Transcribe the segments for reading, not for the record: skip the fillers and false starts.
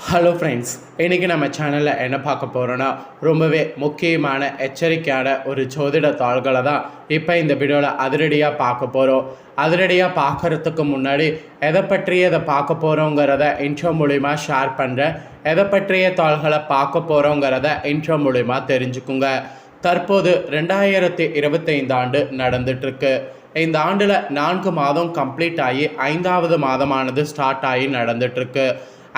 Hello friends, இன்றைக்கி நம்ம சேனலில் என்ன பார்க்க போகிறோன்னா ரொம்பவே முக்கியமான எச்சரிக்கையான ஒரு ஜோதிட தாள்களை தான் இப்போ இந்த வீடியோவில் அதிரடியாக பார்க்க போகிறோம். அதிரடியாக பார்க்குறதுக்கு முன்னாடி எதை பற்றிய இதை பார்க்க போகிறோங்கிறத இன்ட்ரோ மூலிமா ஷேர் பண்ணுறேன். எதை பற்றிய தாள்களை பார்க்க போகிறோங்கிறத இன்ட்ரோ மூலிமா தெரிஞ்சுக்குங்க. தற்போது 2025 ஆண்டு நடந்துகிட்ருக்கு. இந்த ஆண்டில் 4 மாதம் கம்ப்ளீட் ஆகி 5வது மாதமானது ஸ்டார்ட் ஆகி நடந்துகிட்ருக்கு.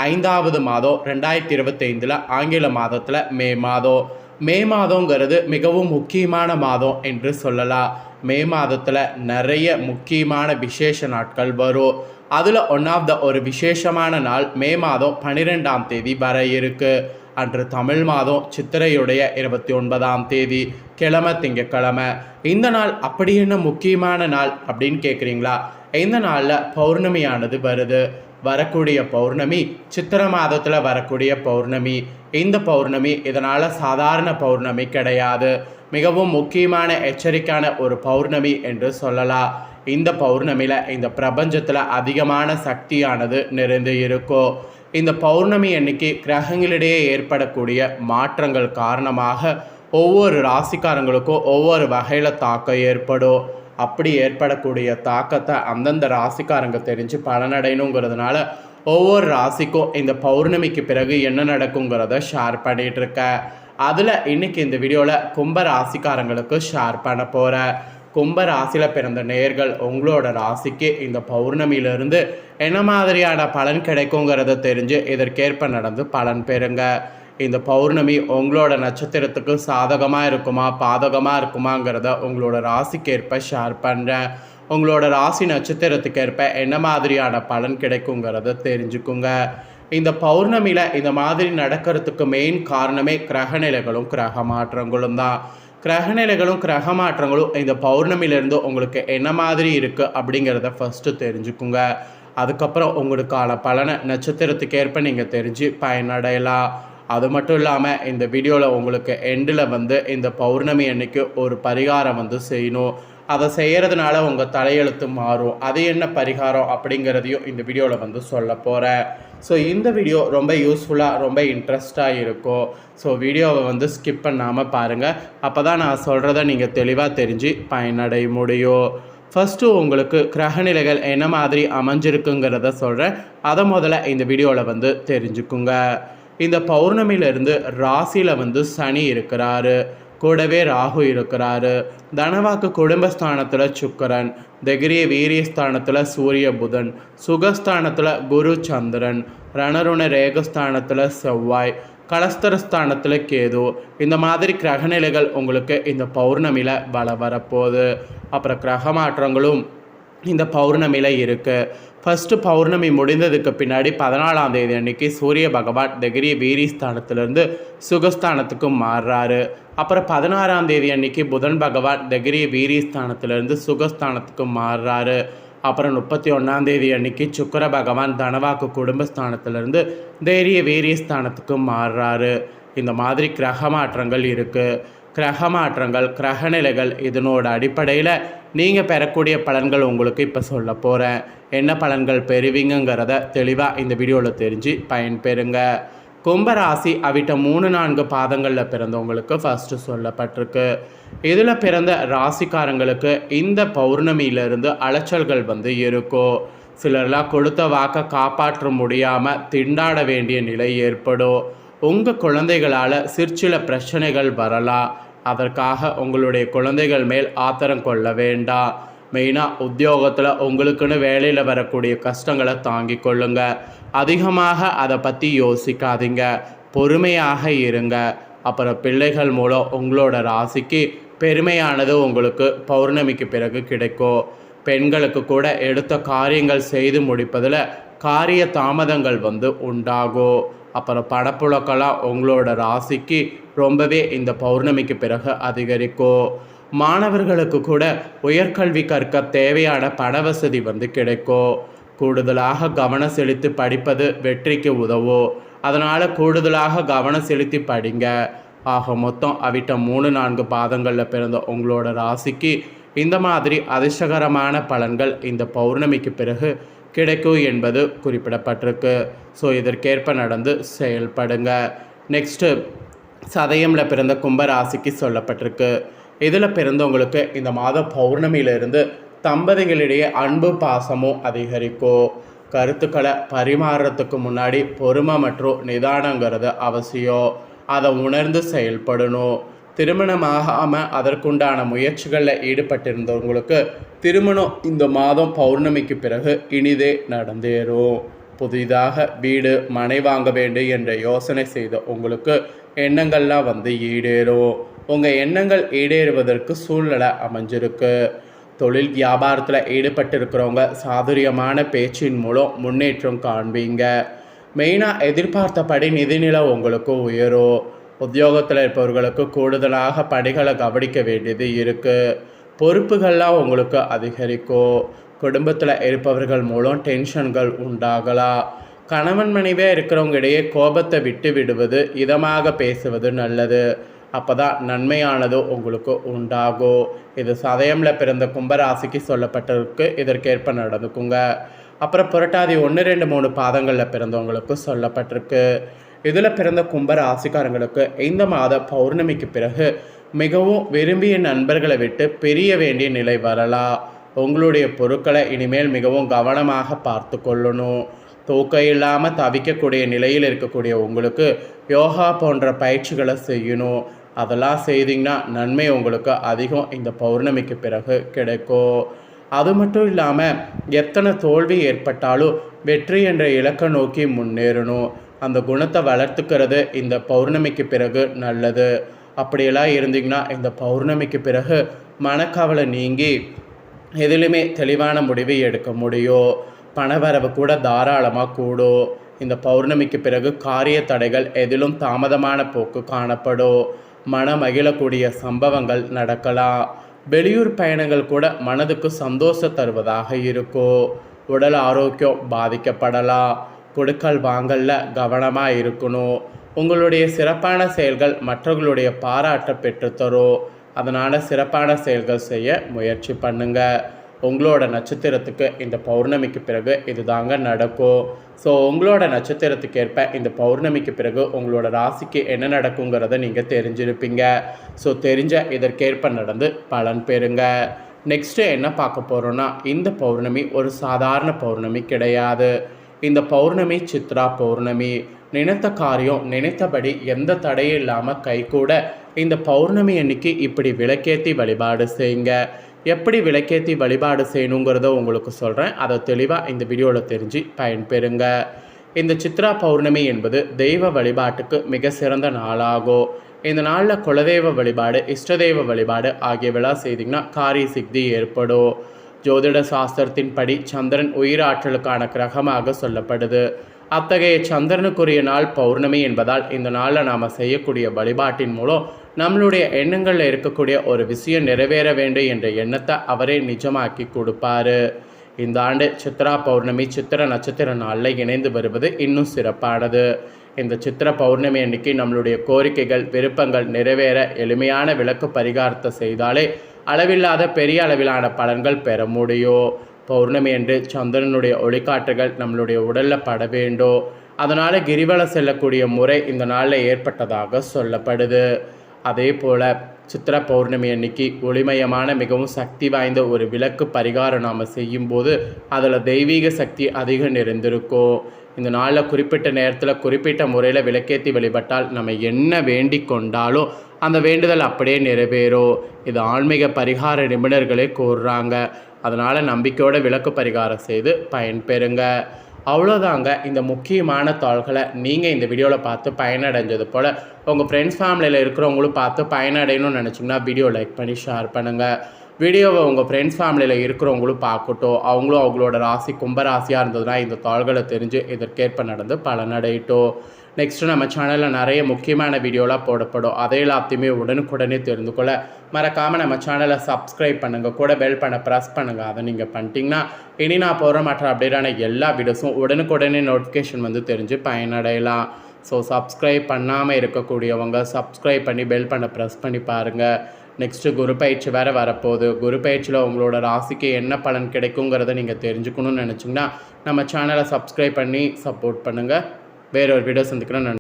5வது மாதம் 2025 ஆங்கில மாதத்தில் மே மாதங்கிறது மிகவும் முக்கியமான மாதம் என்று சொல்லலாம். மே மாதத்தில் நிறைய முக்கியமான விசேஷ நாட்கள் வரும். அதில் ஒரு விசேஷமான நாள் மே மாதம் 12ஆம் தேதி வர இருக்கு. அன்று தமிழ் மாதம் சித்திரையுடைய 29ஆம் தேதி கிழமை திங்கக்கிழமை. இந்த நாள் அப்படி என்ன முக்கியமான நாள் அப்படின்னு கேட்குறீங்களா? இந்த நாளில் பௌர்ணமியானது வருது. வரக்கூடிய பௌர்ணமி சித்திரை மாதத்தில் வரக்கூடிய பௌர்ணமி. இந்த பௌர்ணமி இதனால் சாதாரண பௌர்ணமி கிடையாது. மிகவும் முக்கியமான எச்சரிக்கையான ஒரு பௌர்ணமி என்று சொல்லலாம். இந்த பௌர்ணமியில் இந்த பிரபஞ்சத்தில் அதிகமான சக்தியானது நிறைந்து இருக்கும். இந்த பௌர்ணமி அன்னைக்கு கிரகங்களிடையே ஏற்படக்கூடிய மாற்றங்கள் காரணமாக ஒவ்வொரு ராசிக்காரங்களுக்கும் ஒவ்வொரு வகையில் தாக்கம் ஏற்படும். அப்படி ஏற்படக்கூடிய தாக்கத்தை அந்தந்த ராசிக்காரங்க தெரிஞ்சு பலனடையணுங்கிறதுனால ஒவ்வொரு ராசிக்கும் இந்த பௌர்ணமிக்கு பிறகு என்ன நடக்குங்கிறத ஷேர் பண்ணிகிட்ருக்கேன். அதில் இன்றைக்கி இந்த வீடியோவில் கும்ப ராசிக்காரங்களுக்கு ஷேர் பண்ண போகிறேன். கும்ப ராசியில் பிறந்த நேயர்கள் உங்களோட ராசிக்கு இந்த பௌர்ணமியிலிருந்து என்ன மாதிரியான பலன் கிடைக்குங்கிறத தெரிஞ்சு இதற்கேற்ப நடந்து பலன் பெறுங்க. இந்த பௌர்ணமி உங்களோட நட்சத்திரத்துக்கு சாதகமாக இருக்குமா பாதகமாக இருக்குமாங்கிறத உங்களோட ராசிக்கேற்ப ஷேர் பண்ணுறேன். உங்களோட ராசி நட்சத்திரத்துக்கேற்ப என்ன மாதிரியான பலன் கிடைக்குங்கிறத தெரிஞ்சுக்குங்க. இந்த பௌர்ணமியில் இந்த மாதிரி நடக்கிறதுக்கு மெயின் காரணமே கிரகநிலைகளும் கிரக மாற்றங்களும் தான். கிரகநிலைகளும் கிரக மாற்றங்களும் இந்த பௌர்ணமியிலேருந்து உங்களுக்கு என்ன மாதிரி இருக்குது அப்படிங்கிறத ஃபஸ்ட்டு தெரிஞ்சுக்குங்க. அதுக்கப்புறம் உங்களுக்கான பலனை நட்சத்திரத்துக்கேற்ப நீங்கள் தெரிஞ்சு பயனடையலாம். அது மட்டும் இல்லாமல் இந்த வீடியோவில் உங்களுக்கு எண்டில் இந்த பௌர்ணமி அன்னைக்கு ஒரு பரிகாரம் செய்யணும். அதை செய்கிறதுனால உங்கள் தலையெழுத்து மாறும். அது என்ன பரிகாரம் அப்படிங்கிறதையும் இந்த வீடியோவில் சொல்ல போகிறேன். ஸோ இந்த வீடியோ ரொம்ப யூஸ்ஃபுல்லாக ரொம்ப இன்ட்ரெஸ்டாக இருக்கும். ஸோ வீடியோவை ஸ்கிப் பண்ணாமல் பாருங்கள். அப்போ தான் நான் சொல்கிறத நீங்கள் தெளிவாக தெரிஞ்சு பயனடைய முடியும். ஃபஸ்ட்டு உங்களுக்கு கிரகநிலைகள் என்ன மாதிரி அமைஞ்சிருக்குங்கிறத சொல்கிறேன். அதை முதல்ல இந்த வீடியோவில் தெரிஞ்சுக்குங்க. இந்த பௌர்ணமியிலிருந்து ராசியில் சனி இருக்கிறாரு. கூடவே ராகு இருக்கிறாரு. தனவாக்கு குடும்பஸ்தானத்தில் சுக்கரன், தைரிய வீரியஸ்தானத்தில் சூரிய புதன், சுகஸ்தானத்தில் குரு சந்திரன், ரணருண ரேகஸ்தானத்தில் செவ்வாய், கலஸ்தரஸ்தானத்தில் கேது. இந்த மாதிரி கிரகநிலைகள் உங்களுக்கு இந்த பௌர்ணமியில் வரப்போகுது. அப்புறம் கிரக மாற்றங்களும் இந்த பௌர்ணமியில் இருக்குது. ஃபஸ்ட்டு பௌர்ணமி முடிந்ததுக்கு பின்னாடி 14ஆம் தேதி அன்றைக்கி சூரிய பகவான் தைரிய வீரியஸ்தானத்திலேருந்து சுகஸ்தானத்துக்கு மாறுறாரு. அப்புறம் 16ஆம் தேதி அன்றைக்கி புதன் பகவான் தைரிய வீரியஸ்தானத்திலேருந்து சுகஸ்தானத்துக்கு மாறுறாரு. அப்புறம் 31ஆம் தேதி அன்றைக்கி சுக்கிர பகவான் தனவாக்கு குடும்பஸ்தானத்திலேருந்து தைரிய வீரியஸ்தானத்துக்கு மாறுறாரு. இந்த மாதிரி கிரக மாற்றங்கள் இருக்குது. கிரக மாற்றங்கள் கிரகநிலைகள் இதனோட அடிப்படையில் நீங்கள் பெறக்கூடிய பலன்கள் உங்களுக்கு இப்போ சொல்ல போகிறேன். என்ன பலன்கள் பெறுவீங்கிறத தெளிவாக இந்த வீடியோவில் தெரிஞ்சு பயன்பெறுங்க. கும்பராசி அவிட்ட 3-4 பாதங்களில் பிறந்தவங்களுக்கு ஃபஸ்ட்டு சொல்லப்பட்டிருக்கு. இதில் பிறந்த ராசிக்காரங்களுக்கு இந்த பௌர்ணமியிலிருந்து அலைச்சல்கள் இருக்கும். சிலர்லாம் கொடுத்த வாக்கை காப்பாற்ற முடியாமல் திண்டாட வேண்டிய நிலை ஏற்படும். உங்கள் குழந்தைகளால் சிற்சில பிரச்சனைகள் வரலாம். அதற்காக உங்களுடைய குழந்தைகள் மேல் ஆத்திரம் கொள்ள வேண்டாம். மெயினாக உத்தியோகத்தில் உங்களுக்குன்னு வேலையில் வரக்கூடிய கஷ்டங்களை தாங்கி கொள்ளுங்க. அதிகமாக அதை பற்றி யோசிக்காதீங்க. பொறுமையாக இருங்க. அப்புறம் பிள்ளைகள் மூலம் உங்களோட ராசிக்கு பெருமையானது உங்களுக்கு பௌர்ணமிக்கு பிறகு கிடைக்கும். பெண்களுக்கு கூட எடுத்த காரியங்கள் செய்து முடிப்பதில் காரிய தாமதங்கள் உண்டாகும். அப்புறம் பணப்புழக்கெல்லாம் உங்களோட ராசிக்கு ரொம்பவே இந்த பௌர்ணமிக்கு பிறகு அதிகரிக்கும். மாணவர்களுக்கு கூட உயர்கல்வி கற்க தேவையான பண வசதி கிடைக்கும். கூடுதலாக கவனம் செலுத்தி படிப்பது வெற்றிக்கு உதவும். அதனால் கூடுதலாக கவனம் செலுத்தி படிங்க. ஆக மொத்தம் அவிட்ட 3-4 பாதங்களில் பிறந்த உங்களோட ராசிக்கு இந்த மாதிரி அதிர்ஷ்டகரமான பலன்கள் இந்த பௌர்ணமிக்கு பிறகு கிடைக்கும் என்பது குறிப்பிடப்பட்டிருக்கு. ஸோ இதற்கேற்ப நடந்து செயல்படுங்க. நெக்ஸ்ட்டு சதயமில் பிறந்த கும்பராசிக்கு சொல்லப்பட்டிருக்கு. இதில் பிறந்தவங்களுக்கு இந்த மாத பௌர்ணமியிலிருந்து தம்பதிகளிடையே அன்பு பாசமும் அதிகரிக்கும். கருத்துக்களை பரிமாறுறதுக்கு முன்னாடி பொறுமை மற்றும் நிதானங்கிறது அவசியம். அதை உணர்ந்து செயல்படணும். திருமணமாகாமல் அதற்குண்டான முயற்சிகளில் ஈடுபட்டிருந்தவங்களுக்கு திருமணம் இந்த மாதம் பௌர்ணமிக்கு பிறகு இனிதே நடந்தேறும். புதிதாக வீடு மனை வாங்க வேண்டும் என்ற யோசனை செய்த உங்களுக்கு எண்ணங்கள்லாம் வந்து ஈடேறும். உங்கள் எண்ணங்கள் ஈடேறுவதற்கு சூழ்நிலை அமைஞ்சிருக்கு. தொழில் வியாபாரத்தில் ஈடுபட்டிருக்கிறவங்க சாதுரியமான பேச்சின் மூலம் முன்னேற்றம் காண்பீங்க. மெயினாக எதிர்பார்த்தபடி நிதிநிலை உங்களுக்கு உயரும். உத்தியோகத்தில் இருப்பவர்களுக்கு கூடுதலாக பணிகளை கவனிக்க வேண்டியது இருக்குது. பொறுப்புகள்லாம் உங்களுக்கு அதிகரிக்கும். குடும்பத்தில் இருப்பவர்கள் மூலம் டென்ஷன்கள் உண்டாகலாம். கணவன் மனைவியாக இருக்கிறவங்க இடையே கோபத்தை விட்டு விடுவது, இதமாக பேசுவது நல்லது. அப்போ தான் நன்மையானது உங்களுக்கு உண்டாகும். இது சதயமில் பிறந்த கும்பராசிக்கு சொல்லப்பட்டிருக்கு. இதற்கேற்ப நடந்துக்குங்க. அப்புறம் புரட்டாதி 1, 2, 3 பாதங்களில் பிறந்தவங்களுக்கு சொல்லப்பட்டிருக்கு. இதில் பிறந்த கும்பராசிக்காரங்களுக்கு இந்த மாத பௌர்ணமிக்கு பிறகு மிகவும் விரும்பிய நண்பர்களை விட்டு பிரிய வேண்டிய நிலை வரலாம். உங்களுடைய பொருட்களை இனிமேல் மிகவும் கவனமாக பார்த்து கொள்ளணும். தூக்கம் இல்லாமல் தவிக்கக்கூடிய நிலையில் இருக்கக்கூடிய உங்களுக்கு யோகா போன்ற பயிற்சிகளை செய்யணும். அதெல்லாம் செய்திங்கன்னா நன்மை உங்களுக்கு அதிகம் இந்த பௌர்ணமிக்கு பிறகு கிடைக்கும். அது மட்டும் இல்லாமல் எத்தனை தோல்வி ஏற்பட்டாலும் வெற்றி என்ற இலக்கை நோக்கி முன்னேறணும். அந்த குணத்தை வளர்த்துக்கிறது இந்த பௌர்ணமிக்கு பிறகு நல்லது. அப்படியெல்லாம் இருந்தீங்கன்னா இந்த பௌர்ணமிக்கு பிறகு மனக்கவலை நீங்கி எதிலுமே தெளிவான முடிவை எடுக்க முடியும். பணவரவு கூட தாராளமாக கூடும். இந்த பௌர்ணமிக்கு பிறகு காரிய தடைகள் எதிலும் தாமதமான போக்கு காணப்படும். மன மகிழக்கூடிய சம்பவங்கள் நடக்கலாம். வெளியூர் பயணங்கள் கூட மனதுக்கு சந்தோஷம் தருவதாக இருக்கும். உடல் ஆரோக்கியம் பாதிக்கப்படலாம். கொடுக்கல் வாங்கல்ல கவனமாக இருக்கணும். உங்களுடைய சிறப்பான செயல்கள் மற்றவர்களுடைய பாராட்டை பெற்றுத்தரும். அதனால் சிறப்பான செயல்கள் செய்ய முயற்சி பண்ணுங்கள். உங்களோட நட்சத்திரத்துக்கு இந்த பௌர்ணமிக்கு பிறகு இதுதாங்க நடக்கும். ஸோ உங்களோட நட்சத்திரத்துக்கு ஏற்ப இந்த பௌர்ணமிக்கு பிறகு உங்களோட ராசிக்கு என்ன நடக்குங்கிறத நீங்கள் தெரிஞ்சிருப்பீங்க. ஸோ தெரிஞ்ச இதற்கேற்ப நடந்து பலன் பெறுங்க. நெக்ஸ்ட்டு என்ன பார்க்க போகிறோன்னா, இந்த பௌர்ணமி ஒரு சாதாரண பௌர்ணமி கிடையாது. இந்த பௌர்ணமி சித்ரா பௌர்ணமி. நினைத்த காரியம் நினைத்தபடி எந்த தடையும் இல்லாமல் கைகூட இந்த பௌர்ணமி அன்னைக்கு இப்படி விளக்கேற்றி வழிபாடு செய்யுங்க. எப்படி விளக்கேற்றி வழிபாடு செய்யணுங்கிறத உங்களுக்கு சொல்கிறேன். அதை தெளிவாக இந்த வீடியோவில் தெரிஞ்சு பயன்பெறுங்க. இந்த சித்ரா பௌர்ணமி என்பது தெய்வ வழிபாட்டுக்கு மிக சிறந்த நாளாகும். இந்த நாளில் குலதெய்வ வழிபாடு, இஷ்டதெய்வ வழிபாடு ஆகியவெல்லாம் செய்திங்கன்னா காரிய சித்தி ஏற்படும். ஜோதிட சாஸ்திரத்தின்படி சந்திரன் உயிராற்றலுக்கான கிரகமாக சொல்லப்படுது. அத்தகைய சந்திரனுக்குரிய நாள் பௌர்ணமி என்பதால் இந்த நாளில் நாம் செய்யக்கூடிய வழிபாட்டின் மூலம் நம்மளுடைய எண்ணங்களில் இருக்கக்கூடிய ஒரு விஷயம் நிறைவேற வேண்டும் என்ற எண்ணத்தை அவரே நிஜமாக்கி கொடுப்பாரு. இந்த ஆண்டு சித்ரா பௌர்ணமி சித்திர நட்சத்திர நாளில் இணைந்து வருவது இன்னும் சிறப்பானது. இந்த சித்திர பௌர்ணமி அன்னைக்கு நம்மளுடைய கோரிக்கைகள் விருப்பங்கள் நிறைவேற எளிமையான விளக்கு பரிகாரத்தை செய்தாலே அளவில்லாத பெரிய அளவிலான பலன்கள் பெற முடியும். பௌர்ணமி என்று சந்திரனுடைய ஒளிக்காற்றுகள் நம்மளுடைய உடலில் பட வேண்டும். அதனால் கிரிவலம் செல்லக்கூடிய முறை இந்த நாளில் ஏற்பட்டதாக சொல்லப்படுது. அதே போல் சித்திர பௌர்ணமி அன்னைக்கு ஒளிமயமான மிகவும் சக்தி வாய்ந்த ஒரு விளக்கு பரிகாரம் நாம் செய்யும்போது அதில் தெய்வீக சக்தி அதிகம் நிறைந்திருக்கும். இந்த நாளில் குறிப்பிட்ட நேரத்தில் குறிப்பிட்ட முறையில் விளக்கேற்றி வழிபட்டால் நம்ம என்ன வேண்டி கொண்டாலும் அந்த வேண்டுதல் அப்படியே நிறைவேறும். இது ஆன்மீக பரிகார நிபுணர்களே கூறுறாங்க. அதனால் நம்பிக்கையோட விளக்கு பரிகாரம் செய்து பயன்பெறுங்க. அவ்வளோதாங்க. இந்த முக்கியமான தாள்களை நீங்கள் இந்த வீடியோவில் பார்த்து பயனடைஞ்சது போல் உங்கள் ஃப்ரெண்ட்ஸ் ஃபேமிலியில் இருக்கிறவங்களும் பார்த்து பயனடையணும்னு நினச்சிங்கன்னா வீடியோ லைக் பண்ணி ஷேர் பண்ணுங்கள். வீடியோவை உங்கள் ஃப்ரெண்ட்ஸ் ஃபேமிலியில் இருக்கிறவங்களும் பார்க்கட்டும். அவங்களும் அவங்களோட ராசி கும்பராசியாக இருந்ததுன்னா இந்த தாள்களை தெரிஞ்சு இதற்கேற்ப நடந்து பலனடையட்டும். நெக்ஸ்ட்டு நம்ம சேனலில் நிறைய முக்கியமான வீடியோலாம் போடப்படும். அதை எல்லாத்தையுமே உடனுக்குடனே தெரிந்து கொள்ள மறக்காமல் நம்ம சேனலை சப்ஸ்கிரைப் பண்ணுங்கள். கூட பெல் பண்ண ப்ரெஸ் பண்ணுங்கள். அதை நீங்கள் பண்ணிட்டீங்கன்னா இனி நான் போகிற மற்ற அப்டேட்டான எல்லா வீடியோஸும் உடனுக்குடனே நோட்டிஃபிகேஷன் வந்து தெரிஞ்சு பயனடையலாம். ஸோ சப்ஸ்கிரைப் பண்ணாமல் இருக்கக்கூடியவங்க சப்ஸ்கிரைப் பண்ணி பெல் பண்ண ப்ரெஸ் பண்ணி பாருங்கள். நெக்ஸ்ட்டு குரு பயிற்சி வேறு வரப்போகுது. குரு பயிற்சியில் உங்களோட ராசிக்கு என்ன பலன் கிடைக்குங்கிறத நீங்கள் தெரிஞ்சுக்கணும்னு நினச்சிங்கன்னா நம்ம சேனலை சப்ஸ்கிரைப் பண்ணி சப்போர்ட் பண்ணுங்கள். வேற ஒரு வீடியோ சந்திக்கிறேன். நன்றி.